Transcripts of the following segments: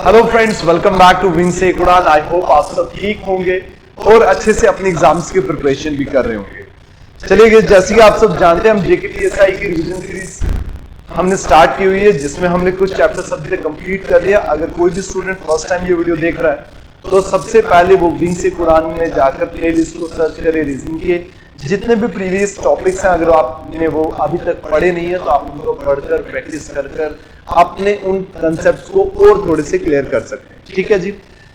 Hello friends, welcome back to wing से उड़ान। I hope आप सब ठीक होंगे और अच्छे से अपने एग्जाम्स की प्रिपरेशन भी कर रहे होंगे। चलिए, जैसे कि आप सब जानते हैं, हम जेकेपीएसआई की रिवीजन सीरीज हमने स्टार्ट की हुई है, जिसमें हमने कुछ चैप्टर्स अभी तक कंप्लीट कर लिया। अगर कोई भी स्टूडेंट फर्स्ट टाइम ये वीडियो देख रहा है तो सबसे पहले वो विंग से उड़ान में जाकर प्लेलिस्ट को सर्च करे, रीजनिंग के जितने भी प्रीवियस टॉपिक्स हैं, अगर आपने वो अभी तक पढ़े नहीं है तो आप उनको पढ़कर प्रैक्टिस कर अपने उन कंसेप्ट्स को और थोड़े से क्लियर कर सकते हैं। ठीक है जी,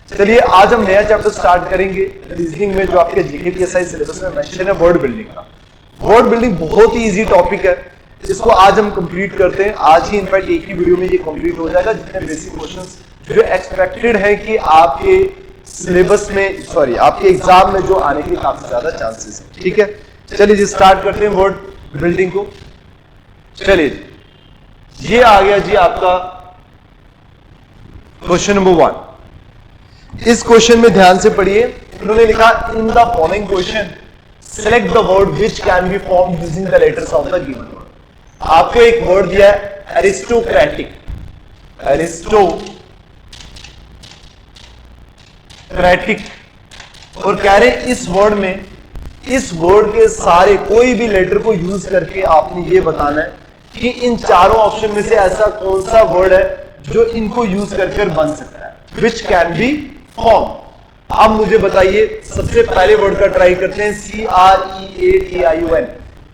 चलिए आज हम नया चैप्टर स्टार्ट करेंगे रीजनिंग में, जो आपके जेकेपीएसआई सिलेबस में मेंशन है, वर्ड बिल्डिंग का। वर्ड बिल्डिंग बहुत ही इजी टॉपिक है, इसको आज हम कंप्लीट करते हैं। आज ही इनफैक्ट एक ही वीडियो में ये कंप्लीट हो जाएगा, जितने बेसिक क्वेश्चंस जो एक्सपेक्टेड है कि आपके सिलेबस में, सॉरी आपके एग्जाम में जो आने के काफी ज्यादा चांसेस है। ठीक है, चलिए जी स्टार्ट करते हैं वर्ड बिल्डिंग को। चलिए, ये आ गया जी आपका क्वेश्चन नंबर 1। इस क्वेश्चन में ध्यान से पढ़िए, उन्होंने लिखा इन the following question select the word which can be formed using the letters of the given word. आपको एक वर्ड दिया है एरिस्टोक्रेटिक, और कह रहे इस वर्ड में, इस वर्ड के सारे कोई भी लेटर को यूज करके आपने ये बताना है कि इन चारों ऑप्शन में से ऐसा कौन सा वर्ड है जो इनको यूज कर बन सकता है, विच कैन बी फॉर्म। अब मुझे बताइए, सबसे पहले वर्ड का ट्राई करते हैं, CREATION,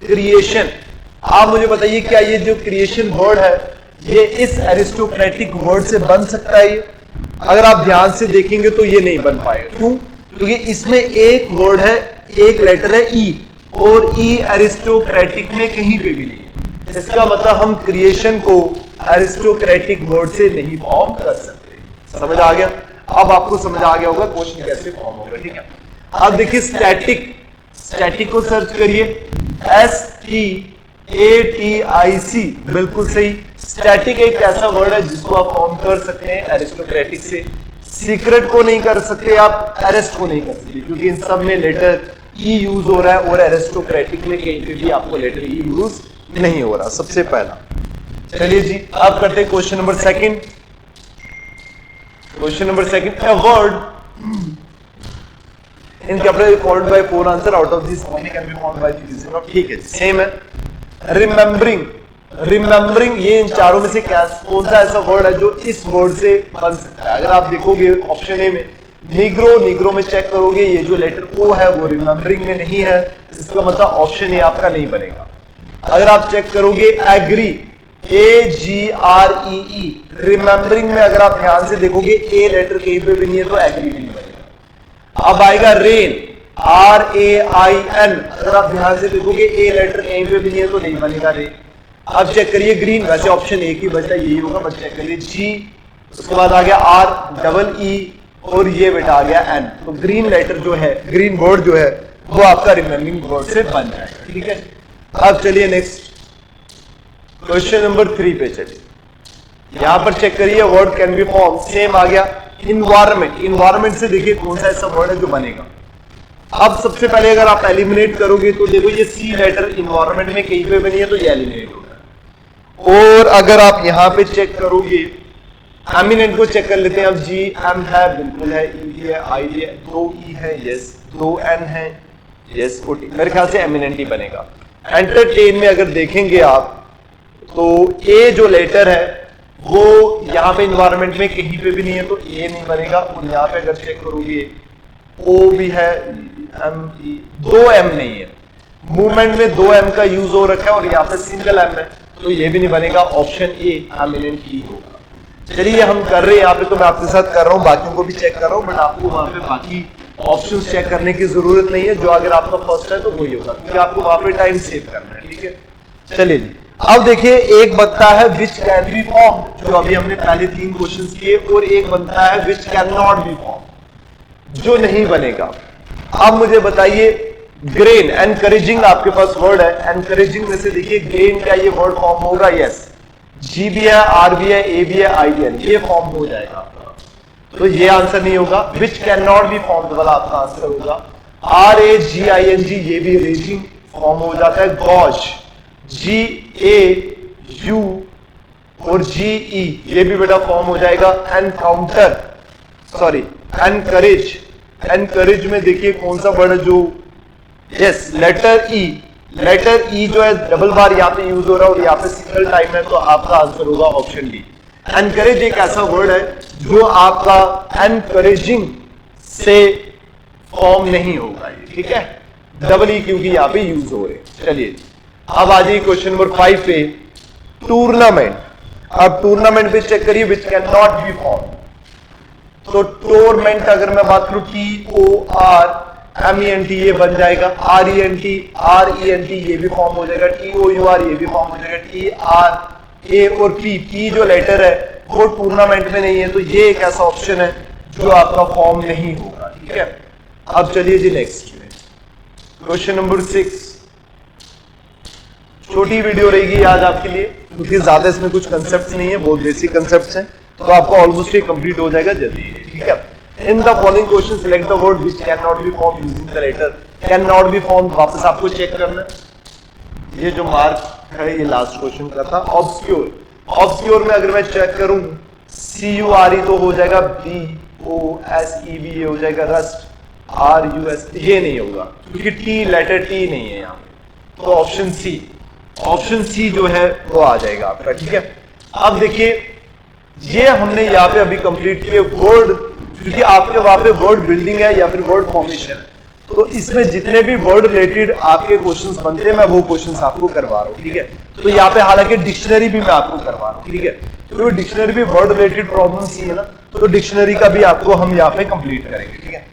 क्रिएशन। आप मुझे बताइए, क्या ये जो क्रिएशन वर्ड है ये इस एरिस्टोक्रेटिक वर्ड से बन सकता है? अगर आप ध्यान से देखेंगे तो ये नहीं बन पाएगा। क्यों? क्योंकि इसमें एक वर्ड है, एक लेटर है ई, और ई एरिस्टोक्रेटिक में कहीं पे भी नहीं है। इसका मतलब हम क्रिएशन को एरिस्टोक्रेटिक वर्ड से नहीं फॉर्म कर सकते। समझ आ गया? अब आपको समझ आ गया होगा क्वेश्चन कैसे फॉर्म होगा। ठीक है, अब देखिए स्टैटिक को सर्च करिए, STATIC, बिल्कुल सही। स्टैटिक एक ऐसा वर्ड है जिसको आप फॉर्म कर सकते हैं एरिस्टोक्रेटिक से। सीक्रेट को नहीं कर सकते आप, अरेस्ट को नहीं कर सकते, क्योंकि इन सब में लेटर ई यूज हो रहा है, और एरिस्टोक्रेटिक में कहीं पे भी आपको लेटर ई यूज नहीं हो रहा। सबसे पहला। चलिए जी, अब करते हैं question number 2। Question number 2, a word in capital followed by 4 answer out of these only can be found by the using of। ठीक है, सेम है। रिमेम्बरिंग, ये इन चारों में से कौन सा ऐसा वर्ड है जो इस वर्ड से बन सकता है? अगर आप देखोगे ऑप्शन ए में नीग्रो में चेक करोगे, ये जो लेटर ओ है वो रिमेम्बरिंग में नहीं है, इसका मतलब ऑप्शन ए आपका नहीं बनेगा। अगर आप चेक करोगे एग्री, AGREE, रिमेम्बरिंग में अगर आप ध्यान से देखोगे ए लेटर कहीं पे भी नहीं है, तो एग्री भी नहीं बनेगा। अब आएगा रेन, RAIN, अगर आप ध्यान से देखोगे ए लेटर कहीं पे भी नहीं है तो नहीं बनेगा रेन। अब चेक करिए ग्रीन, वैसे ऑप्शन ए की बचता यही होगा, बट चेक करिए G, उसके बाद आ गया REE, और ये बेटा आ गया N। तो ग्रीन लेटर जो है, ग्रीन वर्ड जो है वो आपका रिमेम्बरिंग वर्ड से बन जाएगा। ठीक है, अब चलिए नेक्स्ट क्वेश्चन नंबर 3 पे चलिए। यहां पर चेक करिए, word can be form, same आ गया। इन्वायरमेंट से देखिए कौन सा ऐसा वर्ड है जो बनेगा। अब सबसे पहले अगर आप एलिमिनेट करोगे तो देखो ये सी लेटर इन्वायरमेंट में कहीं पे बनी है, तो ये एलिमिनेट होगा। और अगर आप यहां पे चेक करोगे, एमिनेंट को चेक कर लेते हैं। अब GM है, बिल्कुल है, E है, I है, 2 E है, यस, 2 N है, यस, OT, मेरे ख्याल से एमिनेंट ही बनेगा। एंटरटेन में अगर देखेंगे आप तो ए जो लेटर है वो यहाँ पे इन्वायरमेंट में कहीं पे भी नहीं है, तो ए नहीं बनेगा। और यहाँ पे अगर चेक करोगे ओ भी है, M, 2 M नहीं है, मूवमेंट में 2 M का यूज हो रखा है, और यहाँ पे सिंगल M है, तो ये भी नहीं बनेगा। ऑप्शन ए एमिनेंट ही होगा। चलिए हम कर रहे हैं यहाँ पे, तो मैं आपके साथ कर रहा हूँ, बाकियों को भी चेक कर रहा हूँ, बट आपको वहां पे बाकी ऑप्शंस चेक करने की जरूरत नहीं है। जो अगर आपका फर्स्ट है तो वही होगा, क्योंकि आपको वहां पे टाइम सेव करना है। ठीक है, चलिए जी, अब देखिए एक बनता है विच कैन बी फॉर्म, जो अभी हमने पहले 3 क्वेश्चंस किए, और एक बनता है which can not be form, जो नहीं बनेगा। अब मुझे बताइए, ग्रेन, एनकरेजिंग आपके पास वर्ड है, एनकरेजिंग में से देखिए ग्रेन, क्या ये वर्ड फॉर्म होगा? यस, G भी है, R भी है, A भी है, I भी है, ये फॉर्म हो जाएगा। तो ये आंसर नहीं होगा। Which can not be formed वाला आपका आंसर होगा RAGING, ये भी रेजिंग फॉर्म हो जाता है। गॉश, GAUSH, और GE ये भी बेटा फॉर्म हो जाएगा एनकाउंटर, सॉरी एनकरेज। एनकरेज में देखिए कौन सा वर्ड है जो, yes letter E। Letter E जो है डबल बार यहाँ पे यूज हो रहा है और यहाँ पे सिंगल टाइम है, तो आपका आंसर होगा ऑप्शन डी। एनकरेज एक ऐसा वर्ड है जो आपका एनकरेजिंग से फॉर्म नहीं होगा, ठीक है, डबल ई क्योंकि यहाँ पे यूज हो रहे। चलिए अब आ जाइए क्वेश्चन नंबर 5 पे, टूर्नामेंट। अब टूर्नामेंट पे चेक करिए which can not be form. तो टोरमेंट अगर मैं बात करूं TORMENT ये बन जाएगा, RENT ये भी फॉर्म हो जाएगा, TOUR ये भी फॉर्म हो जाएगा, TRA और P जो लेटर है वो टूर्नामेंट में नहीं है, तो ये एक ऐसा ऑप्शन है जो आपका फॉर्म नहीं होगा, ठीक है। अब चलिए जी नेक्स्ट क्वेश्चन नंबर 6। छोटी वीडियो रहेगी आज आपके लिए क्योंकि ज्यादा इसमें कुछ कंसेप्ट नहीं है, बहुत बेसिक कंसेप्ट हैं, तो आपको ऑलमोस्ट ये कंप्लीट हो जाएगा जल्दी, ठीक है। In the following question select the word which can not be form using the letter. Can not be form वापस आपको चेक करना है, ये जो मार्क है ये लास्ट क्वेश्चन का था। ऑब्सक्योर, ऑब्सक्योर में अगर मैं चेक करूं CURE तो हो जाएगा, BOSEV ये हो जाएगा, रस्ट RUS ये नहीं होगा क्योंकि T लेटर T नहीं है यहाँ पे, तो ऑप्शन सी जो है वो आ जाएगा आपका, ठीक है। अब देखिए ये हमने यहाँ पे अभी कंप्लीट किए वर्ड, क्योंकि आपके वहां पे वर्ड बिल्डिंग है या फिर वर्ड फॉर्मेशन है, तो इसमें जितने भी वर्ड रिलेटेड आपके क्वेश्चंस बनते हैं मैं वो क्वेश्चंस आपको करवा रहा हूँ, ठीक है। तो यहाँ पे हालांकि डिक्शनरी भी मैं आपको करवा रहा हूँ, ठीक है, तो डिक्शनरी भी वर्ड रिलेटेड प्रॉब्लम ही है ना, तो डिक्शनरी का भी आपको हम यहाँ पे कंप्लीट करेंगे, ठीक है।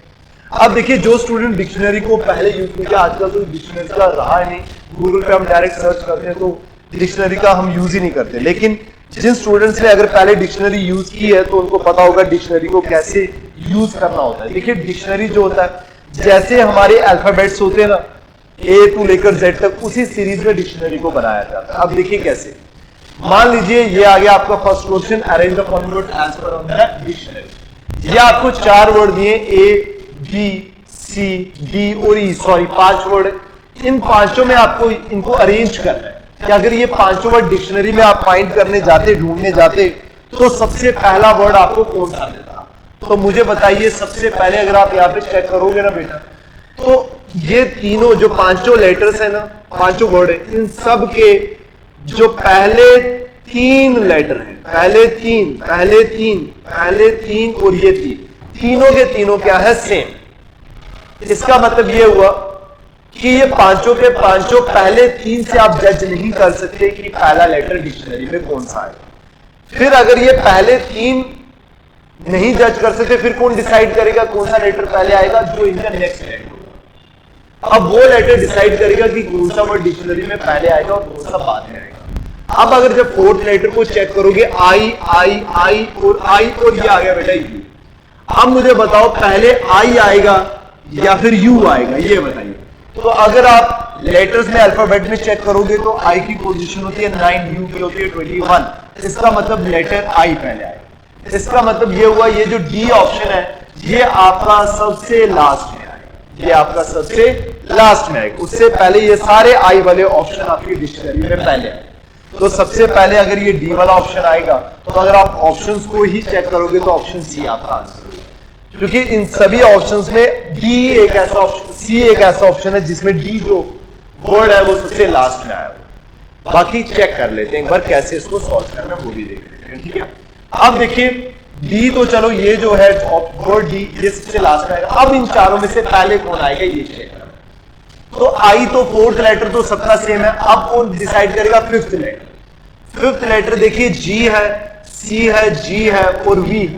अब देखिए जो स्टूडेंट डिक्शनरी को पहले यूज किया, आजकल तो डिक्शनरी का रहा है नहीं, गूगल पे हम डायरेक्ट सर्च करते हैं तो डिक्शनरी का हम यूज ही नहीं करते, लेकिन जिन स्टूडेंट्स ने अगर पहले डिक्शनरी यूज की है तो उनको पता होगा डिक्शनरी को कैसे यूज करना होता है। देखिए डिक्शनरी जो होता है जैसे हमारे अल्फाबेट्स होते हैं ना A टू लेकर Z तक, उसी सीरीज में डिक्शनरी को बनाया जाता है। अब देखिए कैसे, मान लीजिए ये आ गया आपका first question, arrange the following word as per the dictionary. ये आपको 4 वर्ड दिए A B C D और E, सॉरी 5 वर्ड, इन पांचों में आपको इनको अरेंज करना है कि अगर ये पांचों वर्ड डिक्शनरी में आप फाइंड करने जाते, ढूंढने जाते, तो सबसे पहला वर्ड आपको कौन सा देता। तो मुझे बताइए सबसे पहले अगर आप यहाँ पे चेक करोगे ना बेटा, तो ये तीनों जो पांचों लेटर्स है ना, पांचों वर्ड है, इन सब के जो पहले 3 लेटर है, पहले तीन और ये तीनों के तीनों क्या है, सेम। इसका मतलब ये हुआ कि ये पांचों के पांचों पहले 3 से आप जज नहीं कर सकते कि पहला लेटर डिक्शनरी में कौन सा है। फिर अगर ये पहले 3 नहीं जज कर सकते, फिर कौन डिसाइड करेगा कौन सा लेटर पहले आएगा, जो इनका नेक्स्ट लेटर होगा। अब वो लेटर डिसाइड करेगा कि कौन सा वर्ड डिक्शनरी में पहले आएगा और कौन सा बाद में आएगा। अब अगर जब 4th लेटर को चेक करोगे आई और ये आ गया बेटा यू। अब मुझे बताओ पहले आई आएगा या फिर यू आएगा, ये बताइए। तो अगर आप लेटर्स में अल्फाबेट में चेक करोगे तो आई की पोजीशन होती है 9, यू की होती है 21, इसका मतलब लेटर आई पहले आएगा। इसका मतलब ये हुआ ये जो डी ऑप्शन है ये आपका सबसे लास्ट में आएगा, ये आपका सबसे लास्ट में आएगा, उससे पहले ये सारे आई वाले ऑप्शन आपकी डिक्शनरी में पहले आए। तो सबसे पहले अगर ये डी वाला ऑप्शन आएगा, तो अगर आप ऑप्शंस को ही चेक करोगे तो ऑप्शन सी आपका आंसर होगा, क्योंकि इन सभी ऑप्शंस में डी एक ऐसा ऑप्शन, सी एक ऐसा ऑप्शन है जिसमें डी जो वर्ड है वो सबसे लास्ट में आया। बाकी चेक कर लेते हैं एक बार कैसे इसको सॉल्व करना, वो भी देख लेते हैं, ठीक है। अब देखिए डी तो चलो ये जो है वर्ड डी ये सबसे लास्ट में आएगा। अब इन चारों में से पहले कौन आएगा ये चेक करना। तो आई तो 4th लेटर तो सबका सेम है, अब कौन डिसाइड करेगा 5th लेटर। 5th लेटर देखिए जी है, सी है, जी है और वी।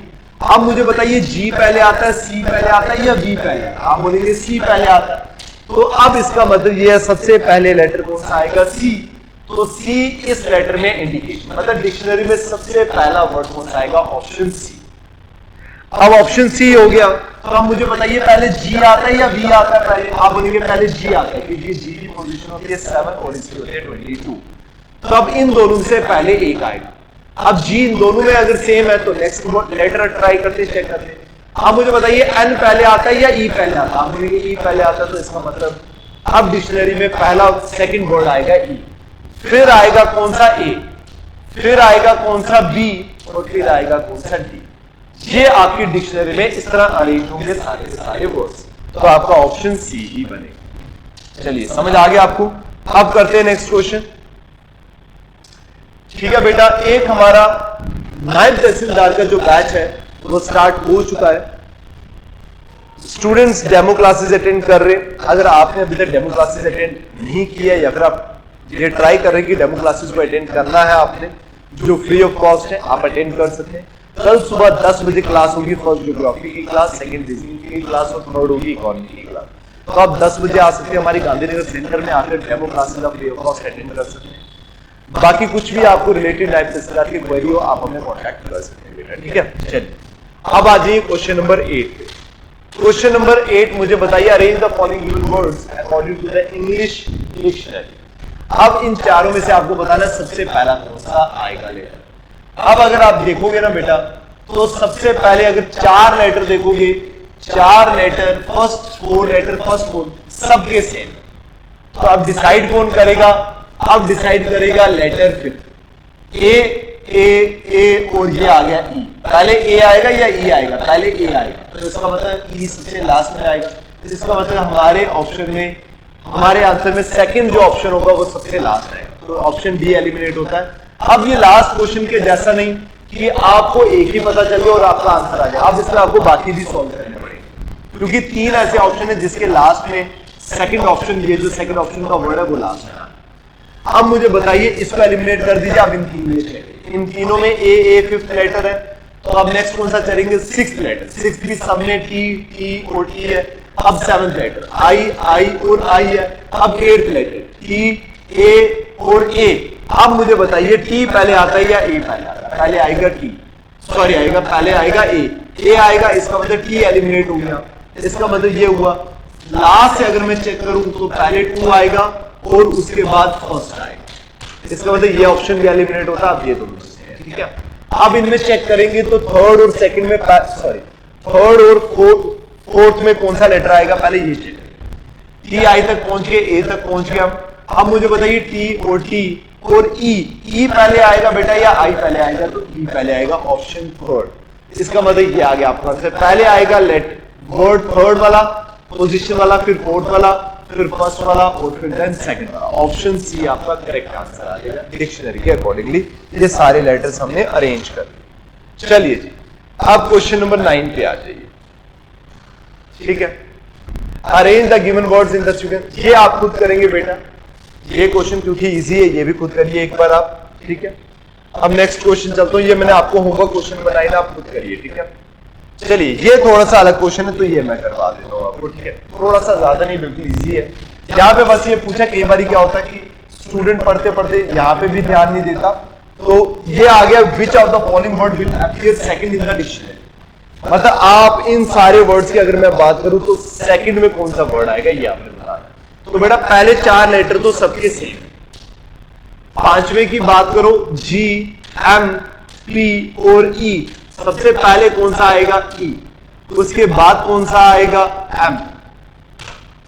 अब मुझे बताइए जी पहले आता है, सी पहले आता है या वी पहले आता है। आप बोलेंगे सी पहले आता है, तो अब इसका मतलब ये है सबसे पहले लेटर कौन सा आएगा, सी। तो सी इस लेटर में इंडिकेशन, मतलब डिक्शनरी में सबसे पहला वर्ड कौन सा आएगा, ऑप्शन सी। अब ऑप्शन सी हो गया, तो अब मुझे बताइए पहले जी आता है या वी आता है पहले। आप बोलेंगे पहले जी आता है क्योंकि जी की पोजीशन होती है 7 और इसकी होती है 22। तो अब इन दोनों से पहले एक आएगा। अब जी इन दोनों में अगर सेम है तो नेक्स्ट लेटर ट्राई करते, चेक करते। अब मुझे बताइए एन पहले आता है या ई पहले आता है। आप बोलेंगे ई पहले आता है, तो इसका मतलब अब डिक्शनरी में पहला सेकंड वर्ड आएगा ई, फिर आएगा कौन सा ए, फिर आएगा कौन सा बी और फिर आएगा कौन सा डी। ये आपकी डिक्शनरी में इस तरह अरेंज होंगे सारे सारे वर्ड्स, तो आपका ऑप्शन सी ही बनेगा। चलिए समझ आ गया आपको। अब करते हैं नेक्स्ट क्वेश्चन। ठीक है बेटा, एक हमारा नायब तहसीलदार का जो बैच है वो स्टार्ट हो चुका है। स्टूडेंट्स डेमो क्लासेस अटेंड कर रहे हैं। अगर आपने अभी तक डेमो क्लासेस अटेंड नहीं किया या फिर आप ये ट्राई कर रहे हैं कि डेमो क्लासेस को अटेंड करना है आपने, जो फ्री ऑफ कॉस्ट है, आप अटेंड कर सकते हैं। कल सुबह 10 बजे क्लास होगी, फर्स्ट ज्योग्राफी की क्लास, सेकंड रीजनिंग की क्लास और थर्ड होगी इकोनॉमी की क्लास। तो आप 10 बजे आ सकते हैं हमारी गांधीनगर सेंटर में, आकर डेमो क्लासेस आप फ्री ऑफ कॉस्ट अटेंड कर सकते हैं। बाकी कुछ भी आपको रिलेटेड नायब तहसीलदार की क्वेरी हो, आप हमें कॉन्टैक्ट कर सकते हैं बेटा। ठीक है, चलिए अब आ जाइए क्वेश्चन नंबर 8। क्वेश्चन नंबर 8 मुझे बताइए, arrange the following given words according to the English dictionary. अब इन चारों में से आपको बताना सबसे पहला कौन सा आएगा लेटर। अब अगर आप देखोगे ना बेटा, तो सबसे पहले अगर 4 लेटर देखोगे, 4 लेटर फर्स्ट 4 लेटर फर्स्ट 4 सबके सेम, तो अब डिसाइड कौन करेगा? अब डिसाइड करेगा लेटर फिफ्थ। ए और ये आ गया ई। पहले ए आएगा या ई आएगा? पहले ए आएगा, तो इसका मतलब ई सबसे लास्ट में आएगा। इसका मतलब हमारे ऑप्शन में, हमारे आंसर में सेकंड जो ऑप्शन होगा वो सबसे लास्ट आएगा, तो ऑप्शन डी एलिमिनेट होता है। अब ये लास्ट क्वेश्चन के जैसा नहीं कि आपको एक ही पता चले और आपका आंसर आ जाए, अब इसमें आपको बाकी भी सॉल्व करने पड़ेंगे, क्योंकि 3 ऐसे ऑप्शन है जिसके लास्ट में सेकंड ऑप्शन, ये जो सेकंड ऑप्शन का वर्ड है वो लास्ट है। अब मुझे बताइए, इसको एलिमिनेट कर दीजिए। अब इन तीनों में ए फिफ्थ लेटर है, तो अब नेक्स्ट कौन सा चलेंगे? 6th letter. 6th भी सब में टी और टी है। अब 7th लेटर आई और आई है। अब 8th लेटर टी ए और ए। अब मुझे बताइए, टी पहले आता है या ए पहले आता है? पहले आएगा टी, सॉरी आएगा, पहले आएगा ए आएगा। इसका मतलब टी एलिमिनेट हो गया। इसका मतलब ये हुआ, लास्ट से अगर मैं चेक करूं तो पहले 2 आएगा और उसके बाद फर्स्ट आएगा। इसका मतलब ये ऑप्शन भी एलिमिनेट होता है। अब ये दोनों, ठीक है। अब इनमें चेक करेंगे तो थर्ड और सेकंड में, सॉरी थर्ड और फोर्थ में कौन सा लेटर आएगा? पहले ये चेक, टी आई तक पहुंच गए, ए तक पहुंच गया। अब मुझे बताइए, टी और ई पहले आएगा बेटा या आई पहले आएगा? तो ई पहले आएगा, ऑप्शन थर्ड। इसका मतलब ये आ गया आपका, पहले आएगा वर्ड थर्ड वाला पोजीशन वाला, फिर फोर्थ वाला, फिर फर्स्ट वाला और फिर देन सेकंड वाला। ऑप्शन सी आपका करेक्ट आंसर आ जाएगा डिक्शनरी के अकॉर्डिंगली। ये सारे लेटर्स हमने अरेंज कर लिए। चलिए जी, अब क्वेश्चन नंबर 9 पे आ जाइए। ठीक है, arrange the given words in the sequence. ये आप खुद करेंगे बेटा, ये क्वेश्चन क्योंकि इजी है, ये भी खुद करिए एक बार आप। ठीक है, अब नेक्स्ट क्वेश्चन चलता हूं। ये मैंने आपको होमवर्क क्वेश्चन बनाया ना, आप खुद करिए। ठीक है, चलिए ये थोड़ा सा अलग क्वेश्चन है, तो ये मैं करवा देता हूँ आपको। ठीक है, थोड़ा सा ज्यादा नहीं, बिल्कुल इजी है। यहाँ पे बस ये पूछा, कई बार क्या होता है कि स्टूडेंट पढ़ते पढ़ते यहाँ पे भी ध्यान नहीं देता, तो ये आ गया, which of the following word will appear second in the dictionary. मतलब आप इन सारे वर्ड्स की अगर मैं बात करूं तो सेकंड में कौन सा वर्ड आएगा ये आपने बताना। तो बेटा पहले 4 लेटर तो सबके सेम। पांचवें की बात करो, जी एम पी और ई, सबसे पहले कौन सा आएगा? ई। उसके बाद कौन सा आएगा? एम।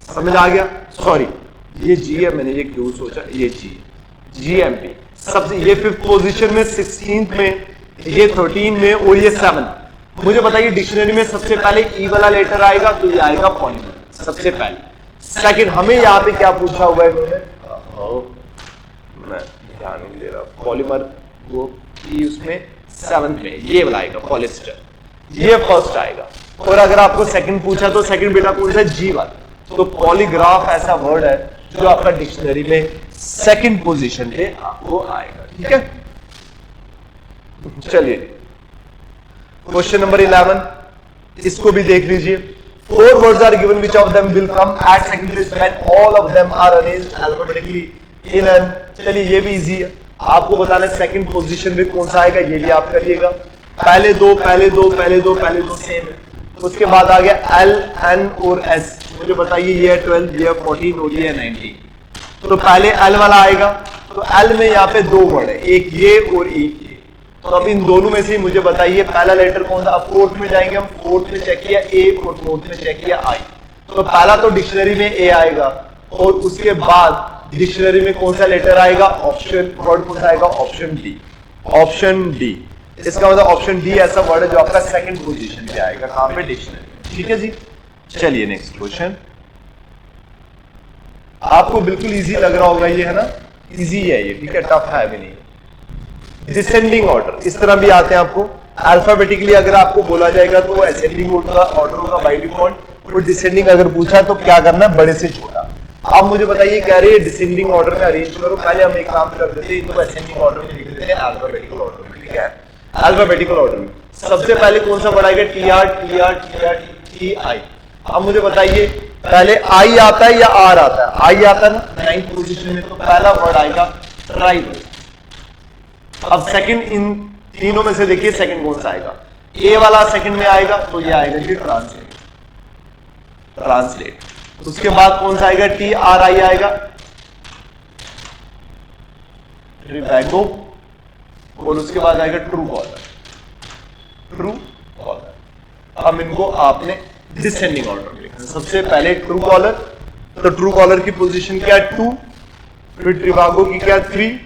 समझ आ गया? सॉरी ये जी है, मैंने ये क्यों सोचा, ये जी एम पी सबसे, ये 5th पोजीशन में, 16th में, ये 13 में और ये 7th। मुझे बताइए डिक्शनरी में सबसे पहले ई वाला लेटर आएगा, तो ये आएगा पॉलीमर सबसे पहले। सेकंड, हमें यहाँ पे क्या पूछा हुआ है इन्होंने, मैं ध्यान नहीं दे रहा, पॉलीमर वो ई उसमें 7th में, ये वाला आएगा पॉलिस्टर, ये फर्स्ट आएगा। और अगर आपको सेकंड पूछा तो सेकंड बेटा कौन सा? जी वाला। तो पॉलीग्राफ ऐसा वर्ड है जो आपका डिक्शनरी में सेकंड पोजीशन पे आपको आएगा। ठीक है, चलिए क्वेश्चन नंबर 11, इसको भी देख लीजिए। 4 words are given, which of them will come at second place when all of them are arranged alphabetically in an। चलिए ये भी इजी है, आपको बताना है सेकंड पोजीशन में कौन सा आएगा, ये भी आप करिएगा। पहले दो सेम है। उसके बाद आ गया एल, एन और एस। मुझे बताइए ये है 12, ये है 14 और ये है 19। तो पहले एल वाला आएगा, तो एल में यहाँ पे 2 वर्ड है, एक ये और एक ये। तो अब इन दोनों में से मुझे बताइए पहला लेटर कौन सा? अब 4th में जाएंगे हम, 4th में चेक किया ए और 4th में चेक किया आई। तो पहला तो डिक्शनरी में ए आएगा और उसके बाद डिक्शनरी में कौन सा लेटर आएगा? ऑप्शन वर्ड कौन सा आएगा? Option D. Option D. इसका मतलब ऑप्शन डी ऐसा वर्ड है जो आपका सेकंड पोजीशन पे आएगा, कहां पे? डिक्शनरी। ठीक है जी, चलिए नेक्स्ट क्वेश्चन। आपको बिल्कुल इजी लग रहा होगा ये, है ना? इजी है ये, ठीक है, टफ है भी नहीं। डिसेंडिंग ऑर्डर इस तरह भी आते हैं आपको। अल्फाबेटिकली अगर आपको बोला जाएगा तो असेंडिंग ऑर्डर होगा बाय डिफॉल्ट, और डिसेंडिंग अगर पूछा तो क्या करना है? बड़े से छोटा। आप मुझे बताइए, कह रहे हैं डिसेंडिंग ऑर्डर में अरेंज करो। पहले हम एक काम कर देते हैं, इनको असेंडिंग ऑर्डर में लिख देते हैं, अल्फाबेटिकल ऑर्डर में। ठीक है, अल्फाबेटिकल ऑर्डर में सबसे पहले कौन सा वर्ड आएगा? T R T R T R T I. अब मुझे बताइए पहले आई आता है या आर आता है? आई आता है ना, 9th पोजीशन में, तो पहला वर्ड आएगा ट्राइबल। अब सेकंड, इन तीनों में से देखिए सेकंड कौन सा आएगा? ए वाला सेकंड में आएगा तो ये आएगा जी ट्रांसलेट। ट्रांसलेट। उसके बाद कौन सा आएगा? टी आर आई आएगा, ट्रिबैगो। और उसके बाद आएगा ट्रू कॉलर। True collar. अब इनको आपने डिसेंडिंग ऑर्डर में लिखना। सबसे पहले ट्रू कॉलर, तो ट्रू कॉलर की पोजीशन क्या? 2, फिर ट्रिबागो की क्या? 3,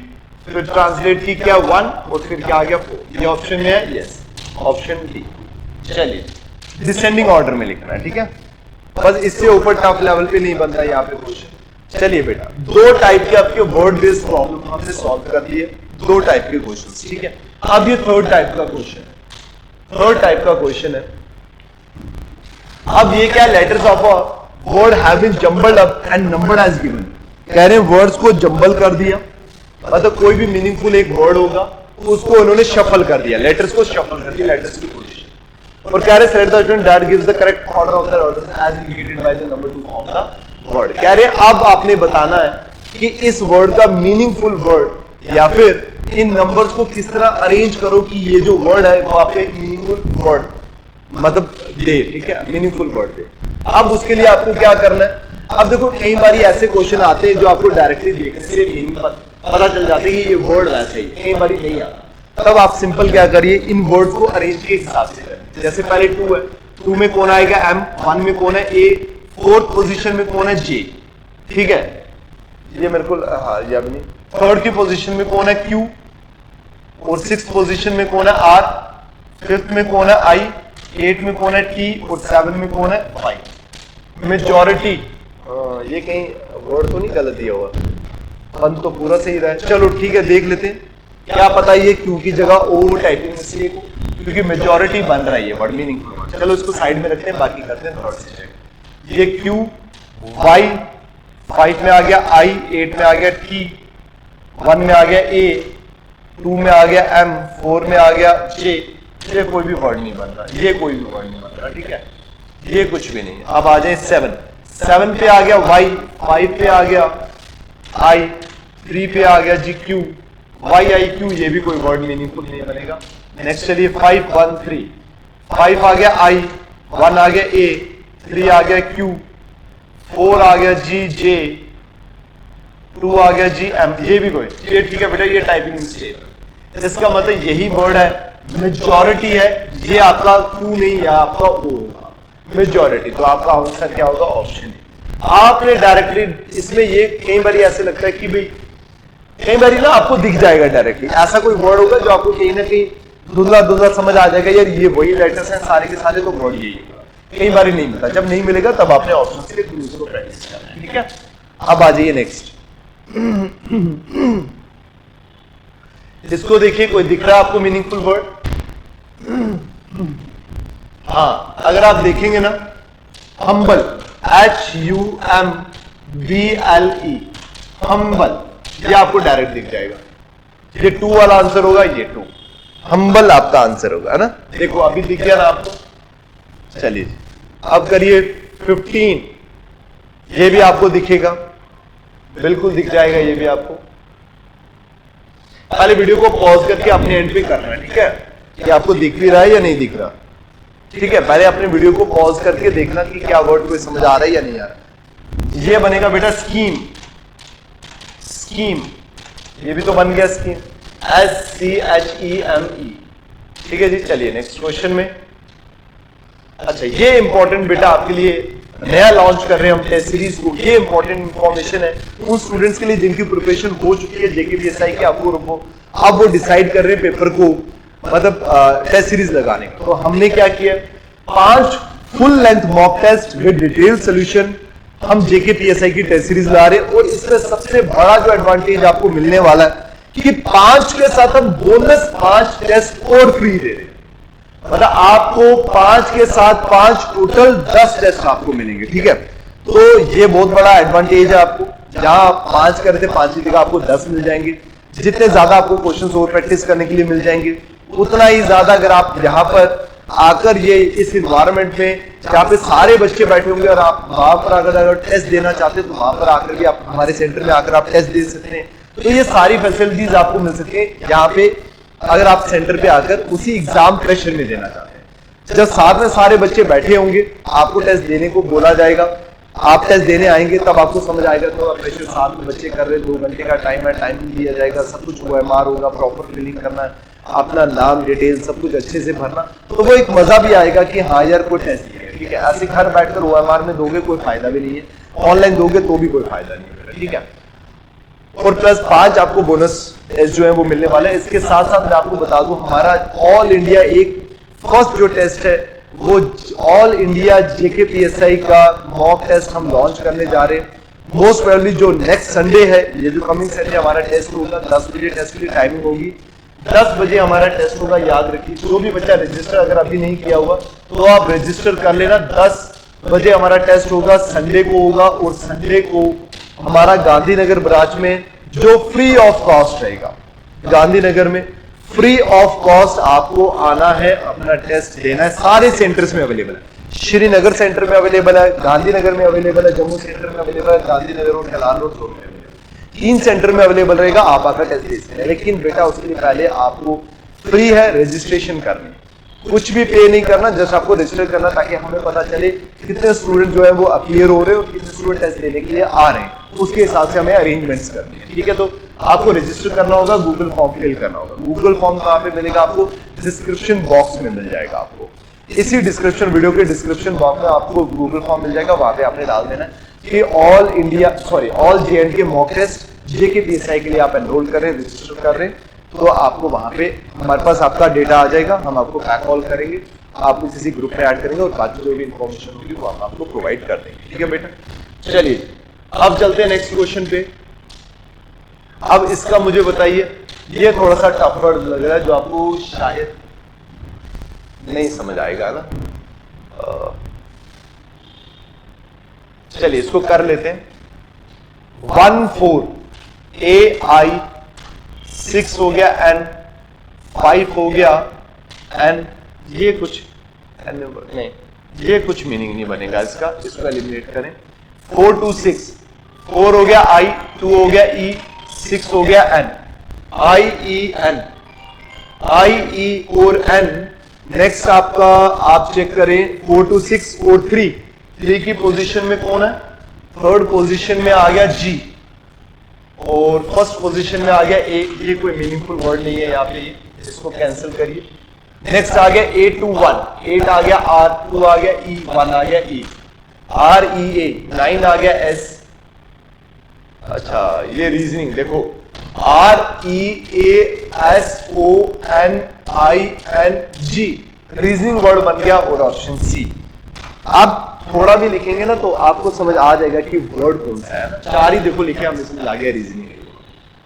फिर ट्रांसलेट की क्या? 1, और फिर क्या आ गया? 4। ये ऑप्शन में है, यस, ऑप्शन डी। चलिए डिसेंडिंग ऑर्डर में लिखना है, ठीक है, बस इससे ऊपर टफ लेवल पे नहीं बनता यहाँ पे क्वेश्चन। चलिए बेटा, 2 टाइप के आपके वर्ड बेस्ड प्रॉब्लम हमने सॉल्व कर दिए, 2 टाइप के क्वेश्चन, ठीक है। अब ये थर्ड टाइप का क्वेश्चन है, थर्ड टाइप का क्वेश्चन है। अब ये क्या? Letters of a word have been jumbled up and numbered as given. कह रहे हैं वर्ड्स को जंबल कर दिया, मतलब कोई भी मीनिंगफुल एक वर्ड होगा उसको उन्होंने शफल कर दिया, लेटर्स को शफल कर दिया, लेटर्स की पोजीशन। और कह रहे select the student that gives the correct order of the letters as indicated by the number 2 of the word. कह रहे अब आपने बताना है कि इस वर्ड का मीनिंगफुल वर्ड या फिर इन नंबर्स को किस तरह अरेंज करो कि ये जो वर्ड है वो आपको एक मीनिंगफुल वर्ड मतलब दे, ठीक है, मीनिंगफुल वर्ड दे। अब उसके लिए आपको क्या करना है? अब देखो कई बार ऐसे क्वेश्चन आते हैं जो आपको डायरेक्टली देखने से मीनिंग पता चल जाता है कि ये वर्ड वैसे ही, कई बार नहीं आता। तब आप सिंपल क्या करिए, इन वर्ड को अरेंज के हिसाब से करें। जैसे पहले 2 है, 2 में कौन आएगा? एम, 1 में कौन है? ए, 4th पोजीशन में कौन है? जे, ठीक है, ये मेरे को हाँ याद नहीं। 3rd की पोजीशन में कौन है? क्यू, और 6th पोजीशन में कौन है? आर, 5th में कौन है? आई, 8 में कौन है? टी, और 7 में कौन है? वाई। मेजॉरिटी, ये कहीं वर्ड तो नहीं गलत दिया हुआ? फन तो पूरा सही रहा है। चलो ठीक है, देख लेते हैं, क्या पता ये क्यू की जगह ओ टाइपिंग मिस्टेक हो, क्योंकि मेजॉरिटी बन रहा है ये वर्ड मीनिंग। चलो इसको साइड में रखते हैं, बाकी करते हैं थर्ड से चेक। ये क्यू, वाई, 5 में आ गया आई, 8 में आ गया टी, 1 में आ गया ए, 2 में आ गया एम, 4 में आ गया जे। ये कोई भी वर्ड नहीं बन रहा, ये कोई भी वर्ड नहीं बन रहा, ठीक है, ये कुछ भी नहीं। अब आ जाए 7 पे आ गया वाई, 5 पे आ गया आई, 3 पे आ गया G Q, Y I Q, ये भी कोई वर्ड मीनिंगफुल नहीं बनेगा। नेक्स्ट चलिए 5 1 3, 5 आ गया आई, 1 आ गया ए, 3 आ गया क्यू, 4 आ गया जी जे, 2 आ गया जी एम, ये भी कोई, ये ठीक है बेटा, ये टाइपिंग मिस्टेक। इसका मतलब यही वर्ड है, मेजॉरिटी है, ये आपका क्यू नहीं है, आपका ओ होगा, मेजॉरिटी। तो आपका आंसर क्या होगा? ऑप्शन। आपने डायरेक्टली इसमें ये कई बार ऐसे लगता है कि भाई कई बार ना आपको दिख जाएगा डायरेक्टली, ऐसा कोई वर्ड होगा जो आपको कहीं ना कहीं धुंधला धुंधला समझ आ जाएगा, यार ये वही लेटर्स हैं सारे के सारे, तो वर्ड यही होगा। कई बार नहीं मिलता, जब नहीं मिलेगा तब आपने ऑप्शन के दूसरे को प्रैक्टिस करना है, ठीक है। अब आ जाइए नेक्स्ट, इसको देखिए, कोई दिख रहा है आपको मीनिंगफुल वर्ड? हाँ, अगर आप देखेंगे ना, हम्बल, HUMBLE, हम्बल, ये आपको डायरेक्ट दिख जाएगा। ये 2 वाला आंसर होगा, ये 2, हम्बल आपका आंसर होगा, है ना। देखो अभी दिख गया ना आपको। चलिए अब करिए 15, ये भी आपको दिखेगा, बिल्कुल दिख जाएगा ये भी आपको। पहले वीडियो को पॉज करके अपने एंड पे करना है, ठीक है, कि आपको दिख भी रहा है या नहीं दिख रहा, ठीक है। पहले अपने वीडियो को पॉज करके देखना कि क्या वर्ड कोई समझ आ रहा है या नहीं आ रहा। ये बनेगा बेटा स्कीम, स्कीम, ये भी तो बन गया स्कीम, SCHEME, ठीक है जी। चलिए नेक्स्ट क्वेश्चन में। अच्छा, ये इंपॉर्टेंट बेटा आपके लिए नया लॉन्च कर रहे हैं हम टेस्ट सीरीज को, ये इंपॉर्टेंट इंफॉर्मेशन है उन स्टूडेंट्स के लिए जिनकी प्रिपरेशन हो चुकी है JKPSI की। आपको अब वो डिसाइड कर रहे हैं पेपर को मतलब टेस्ट सीरीज लगाने का। तो हमने क्या किया, 5 full length mock test with detail solution हम जेके पीएसआई की टेस्ट सीरीज ला रहे हैं। और इसमें सबसे बड़ा जो एडवांटेज आपको मिलने वाला है कि 5 के साथ हम बोनस 5 टेस्ट और फ्री दे रहे हैं। मतलब आपको 5 के साथ 5 टोटल 10 टेस्ट आपको मिलेंगे, ठीक है। तो ये बहुत बड़ा एडवांटेज है आपको, जहां 5 कर रहे थे 5 की जगह आपको 10 मिल जाएंगे। जितने ज्यादा आपको क्वेश्चन और प्रैक्टिस करने के लिए मिल जाएंगे, उतना ही ज्यादा अगर आप यहाँ पर आकर ये इस इन्वायरमेंट में जहाँ पे सारे बच्चे बैठे होंगे और आप वहां पर अगर टेस्ट देना चाहते हैं तो वहां पर आकर भी आप हमारे सेंटर में आकर आप टेस्ट दे सकते हैं। तो ये सारी फैसिलिटीज आपको मिल सकती है यहाँ पे अगर आप सेंटर पे आकर उसी एग्जाम प्रेशर में देना चाहते हैं। जब साथ में सारे बच्चे बैठे होंगे, आपको टेस्ट देने को बोला जाएगा, आप टेस्ट देने आएंगे तब आपको समझ आएगा। तो प्रेशर साथ में बच्चे कर रहे हैं, 2 घंटे का टाइम है, टाइम दिया जाएगा, सब कुछ OMR होगा, प्रॉपर फिलिंग करना है, अपना नाम डिटेल सब कुछ अच्छे से भरना। तो वो एक मजा भी आएगा कि हाँ यार कोई टेस्ट दिया, ठीक है। ऐसे घर बैठकर OMR में दोगे कोई फायदा भी नहीं है, ऑनलाइन दोगे तो भी कोई फायदा नहीं है, ठीक है। और प्लस 5 आपको बोनस टेस्ट जो है वो मिलने वाला है। इसके साथ साथ मैं आपको बता दूं, हमारा ऑल इंडिया एक फर्स्ट जो टेस्ट है वो ऑल इंडिया जेके पीएसआई का मॉक टेस्ट हम लॉन्च करने जा रहे हैं। मोस्ट प्रोबेबली जो नेक्स्ट संडे है, ये जो कमिंग संडे हमारा टेस्ट होगा, 10 बजे टेस्ट की टाइमिंग होगी, 10 बजे हमारा टेस्ट होगा। याद रखिए, जो भी बच्चा रजिस्टर अगर अभी नहीं किया हुआ तो आप रजिस्टर कर लेना। 10 बजे हमारा टेस्ट होगा, संडे को होगा। और संडे को हमारा गांधीनगर ब्रांच में जो फ्री ऑफ कॉस्ट रहेगा, गांधीनगर में फ्री ऑफ कॉस्ट आपको आना है, अपना टेस्ट देना है। सारे सेंटर्स में अवेलेबल है, श्रीनगर सेंटर में अवेलेबल है, गांधीनगर में अवेलेबल है, जम्मू सेंटर में अवेलेबल है, गांधीनगर और कलाल रोड में 3 सेंटर में अवेलेबल रहेगा। आप आकर टेस्ट दे सकते हैं, लेकिन बेटा उसके लिए पहले आपको फ्री है रजिस्ट्रेशन करनी, कुछ भी पे नहीं करना, जस्ट आपको रजिस्टर करना ताकि हमें पता चले कितने स्टूडेंट जो है वो अपीयर हो रहे हैं और कितने स्टूडेंट टेस्ट देने के लिए आ रहे हैं। उसके हिसाब से हमें अरेंजमेंट्स करनी है, ठीक है। तो आपको रजिस्टर करना होगा, गूगल फॉर्म फिल करना होगा। गूगल फॉर्म कहाँ पे मिलेगा आपको? डिस्क्रिप्शन बॉक्स में मिल जाएगा। आपको इसी डिस्क्रिप्शन वीडियो के डिस्क्रिप्शन बॉक्स में आपको गूगल फॉर्म मिल जाएगा। वहां पे आपने डाल देना है कि ऑल J&K मॉक टेस्ट जेके पीएसआई के लिए आप एनरोल कर रहे हैं, रजिस्टर कर रहे हैं। तो आपको वहां पे हमारे पास आपका डेटा आ जाएगा, हम आपको बैक कॉल करेंगे, आपको किसी ग्रुप में ऐड करेंगे और बाकी जो भी इंफॉर्मेशन होगी वो हम आपको प्रोवाइड कर देंगे, ठीक है बेटा। चलिए अब चलते हैं नेक्स्ट क्वेश्चन पे। अब इसका मुझे बताइए, ये थोड़ा सा टफ वर्ड लग रहा है जो आपको शायद नहीं समझ आएगा ना। चलिए इसको कर लेते हैं। 1 4 AI 6 हो गया N 5 हो गया N, ये कुछ नहीं, ये कुछ मीनिंग नहीं बनेगा इसका, इसको एलिमिनेट करें। 4 2 6 4 हो गया I 2 हो गया E 6 हो गया N I E N I E और N। नेक्स्ट आपका आप चेक करें 4 2 6 और 3 की पोजीशन में कौन है? थर्ड पोजीशन में आ गया G और फर्स्ट पोजीशन में आ गया A। ये कोई मीनिंगफुल वर्ड नहीं है यहाँ पे, इसको कैंसिल करिए। नेक्स्ट आ गया 8 2 1 8 आ गया R 2 आ गया E 1 आ गया E R E A 9 आ गया S। अच्छा ये रीजनिंग देखो, R E A S O N I N G reasoning word बन गया और ऑप्शन सी। अब थोड़ा भी लिखेंगे ना तो आपको समझ आ जाएगा कि वर्ड कौन सा है। 4 ही देखो लिखे, हम इसमें ला गया रीजनिंग।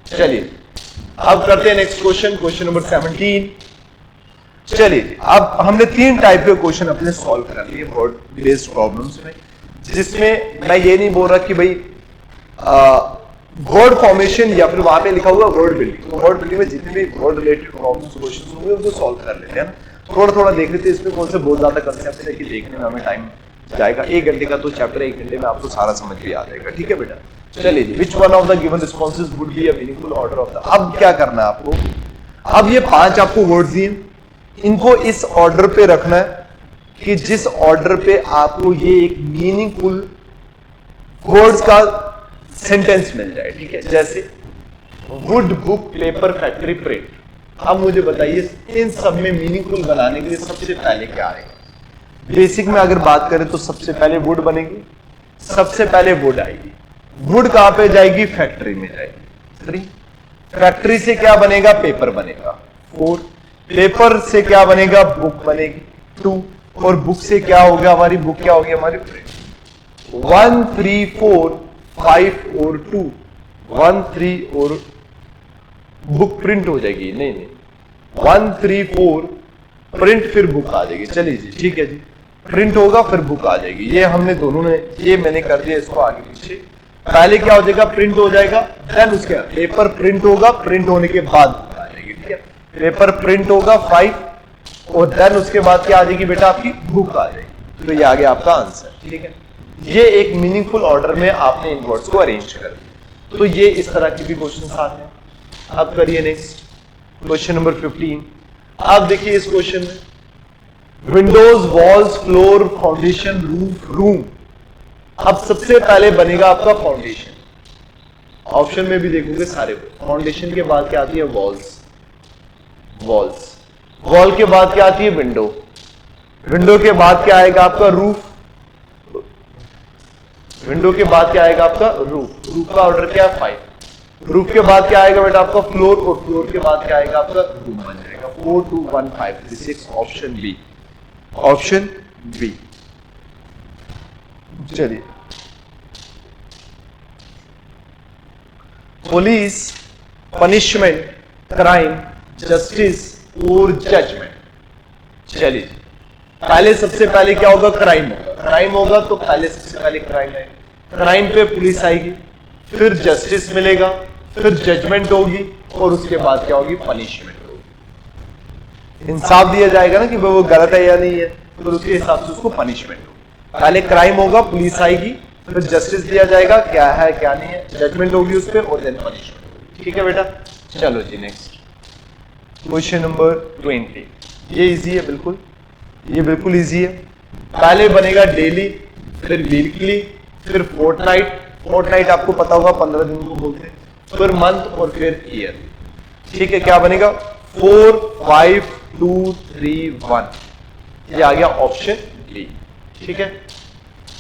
चलिए अब करते हैं नेक्स्ट क्वेश्चन, क्वेश्चन नंबर 17। चलिए अब हमने 3 टाइप के क्वेश्चन अपने सॉल्व कर लिए वर्ड बेस्ड प्रॉब्लम्स में, जिसमें मैं ये नहीं बोल रहा कि भाई वर्ड फॉर्मेशन या फिर वहां पे लिखा हुआ वर्ड बिल्डिंग। तो वर्ड बिल्डिंग में जितने भी वर्ड रिलेटेड प्रॉब्लम्स क्वेश्चन होंगे उनको सॉल्व कर लेते हैं ना, थोड़ा थोड़ा देख लेते हैं। इसमें कौन से बहुत ज्यादा कंसेप्ट है कि देखने में हमें टाइम जाएगा। 1 घंटे का तो चैप्टर 1 घंटे में आपको सारा समझ भी आ जाएगा, ठीक है बेटा। चलिए जी, which one of the given responses would be a meaningful order of the. अब क्या करना है आपको, अब ये 5 आपको वर्ड्स दिए, इनको इस ऑर्डर पे रखना है कि जिस ऑर्डर पे आपको ये एक मीनिंगफुल वर्ड्स का सेंटेंस मिल जाए, ठीक है। जैसे would book paper factory print. अब मुझे बताइए इन सब में मीनिंगफुल बनाने के लिए सबसे पहले क्या आएगा? बेसिक में अगर बात करें तो सबसे पहले वुड बनेगी, सबसे पहले वुड आएगी। वुड कहां पे जाएगी? फैक्ट्री में जाएगी। फैक्ट्री से क्या बनेगा? पेपर बनेगा 4, पेपर से क्या बनेगा? बुक बनेगी 2, और बुक से क्या हो गया? हमारी बुक क्या होगी? हमारी प्रिंट। 1 3 4 5 और 2, 1 3 और बुक प्रिंट हो जाएगी। नहीं 1 3 4 प्रिंट फिर बुक आ जाएगी। चलिए जी, ठीक है जी, प्रिंट होगा फिर बुक आ जाएगी। ये हमने दोनों ने, ये मैंने कर दिया इसको आगे पीछे। पहले क्या हो जाएगा? प्रिंट हो जाएगा, देन उसके बाद पेपर प्रिंट होगा, प्रिंट होने के बाद बुक आ जाएगी। ठीक है, पेपर प्रिंट होगा 5, और देन उसके बाद क्या आ जाएगी बेटा? आपकी बुक आ जाएगी। तो ये आ गया आपका आंसर। ठीक है, ये एक मीनिंगफुल ऑर्डर में आपने इन वर्ड्स को अरेंज कर दिया। तो ये इस तरह की भी क्वेश्चन आते हैं। अब करिए नेक्स्ट क्वेश्चन नंबर 15। आप देखिए इस क्वेश्चन में, Windows, walls, floor, foundation, roof, room. अब सबसे पहले बनेगा आपका फाउंडेशन। ऑप्शन में भी देखोगे सारे, फाउंडेशन के बाद क्या आती है? वॉल्स, वॉल्स, वॉल के बाद क्या आती है? विंडो, विंडो के बाद क्या आएगा आपका? रूफ, विंडो के बाद क्या आएगा आपका? रूफ, रूफ का ऑर्डर क्या है? 5। रूफ के बाद क्या आएगा बेटा? आपका फ्लोर, और फ्लोर के बाद क्या आएगा आपका? रूम बन जाएगा। 4 2 1 5 3 6, ऑप्शन बी, ऑप्शन बी। चलिए, पुलिस, पनिशमेंट, क्राइम, जस्टिस और जजमेंट। चलिए, पहले सबसे पहले क्या होगा? क्राइम होगा। क्राइम होगा तो पहले सबसे पहले क्राइम आएगा, क्राइम पे पुलिस आएगी, फिर जस्टिस मिलेगा, फिर जजमेंट होगी, और उसके बाद क्या होगी? पनिशमेंट होगी। इंसाफ दिया जाएगा ना कि वो गलत है या नहीं है, तो उसके हिसाब से उसको पनिशमेंट होगी। पहले क्राइम होगा, पुलिस आएगी, फिर जस्टिस दिया जाएगा क्या है क्या नहीं है, जजमेंट होगी उस पर, और देन पनिशमेंट होगी। ठीक है बेटा, चलो जी नेक्स्ट क्वेश्चन नंबर 20। ये इजी है बिल्कुल, ये बिल्कुल इजी है। पहले बनेगा डेली, फिर वीकली, फिर फोर्टनाइट। फोर्टनाइट आपको पता होगा 15 दिन को बोलते हैं, फिर मंथ, और फिर ईयर। ठीक है, क्या बनेगा? 4 5 2 3 1। ये आ गया ऑप्शन बी। ठीक है,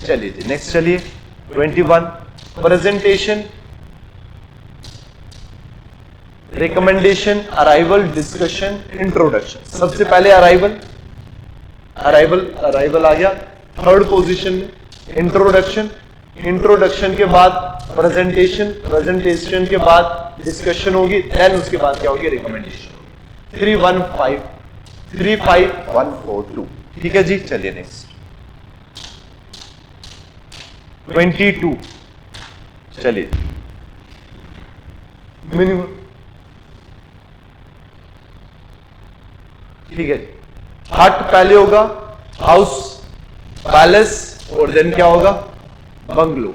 चलिए जी नेक्स्ट चलिए 21। Presentation, recommendation, arrival, discussion, introduction. सबसे पहले अराइवल, अराइवल आ गया थर्ड पोजीशन में। इंट्रोडक्शन, इंट्रोडक्शन के बाद प्रेजेंटेशन, प्रेजेंटेशन के बाद डिस्कशन होगी, देन उसके बाद क्या होगी? रिकमेंडेशन। 3 1 5 3 5 1 4 2। ठीक है जी, चलिए नेक्स्ट 22। चलिए मिनिमम, ठीक है। हट पहले होगा, हाउस, पैलेस, और देन क्या होगा? बंगलो,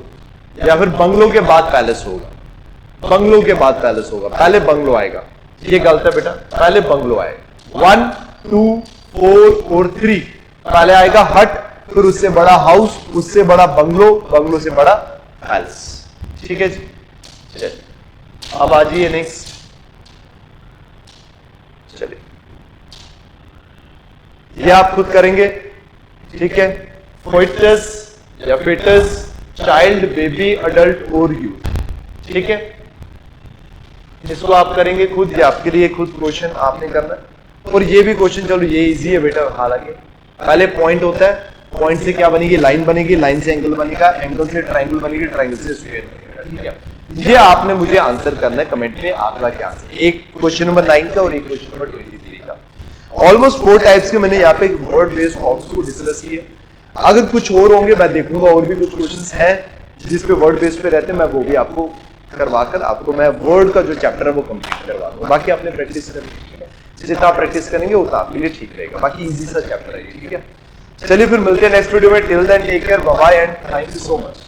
या फिर बंगलो के बाद पैलेस होगा, बंगलो के बाद पैलेस होगा, पहले बंगलो आएगा। ये गलत है बेटा, पहले बंगलो आएगा। 1 2 4 और 3, पहले आएगा हट, फिर उससे बड़ा हाउस, उससे बड़ा बंगलो, बंगलो से बड़ा पैलेस। ठीक है जी, चलिए अब आ जाइए नेक्स्ट। चलिए ये आप खुद करेंगे, ठीक है। फोइटस या फिटस, चाइल्ड, बेबी, अडल्ट और यूथ। ठीक है, इसको आप करेंगे खुद, ये आपके लिए खुद क्वेश्चन आपने करना है। और ये भी क्वेश्चन, चलो ये इजी है बेटा, हालांकि पहले पॉइंट होता है, पॉइंट से क्या बनेगी? लाइन बनेगी, लाइन से एंगल बनेगा, एंगल से ट्राइंगल बनेगी, ट्राइंगल से स्क्वायर बनेगा। ठीक है, ये आपने मुझे आंसर करना है कमेंट में, आपका क्या आंसर। एक क्वेश्चन नंबर 9 का और एक क्वेश्चन नंबर 23 का। ऑलमोस्ट 4 टाइप्स के मैंने यहाँ पे वर्ड बेस्ड फॉर्म्स को डिस्कस किए। अगर कुछ और होंगे मैं देखूंगा, और भी कुछ क्वेश्चंस हैं जिसपे वर्ड बेस्ड पे रहते हैं, मैं वो भी आपको करवाकर आपको मैं वर्ड का जो चैप्टर है वो कंप्लीट करवा दूंगा। बाकी आपने प्रैक्टिस करनी, जितना प्रैक्टिस करेंगे उतना आपके लिए ठीक रहेगा। बाकी इजी सा चैप्टर है, ठीक है। चलिए फिर मिलते हैं नेक्स्ट वीडियो में। Till then take care, bye bye and thank you so much.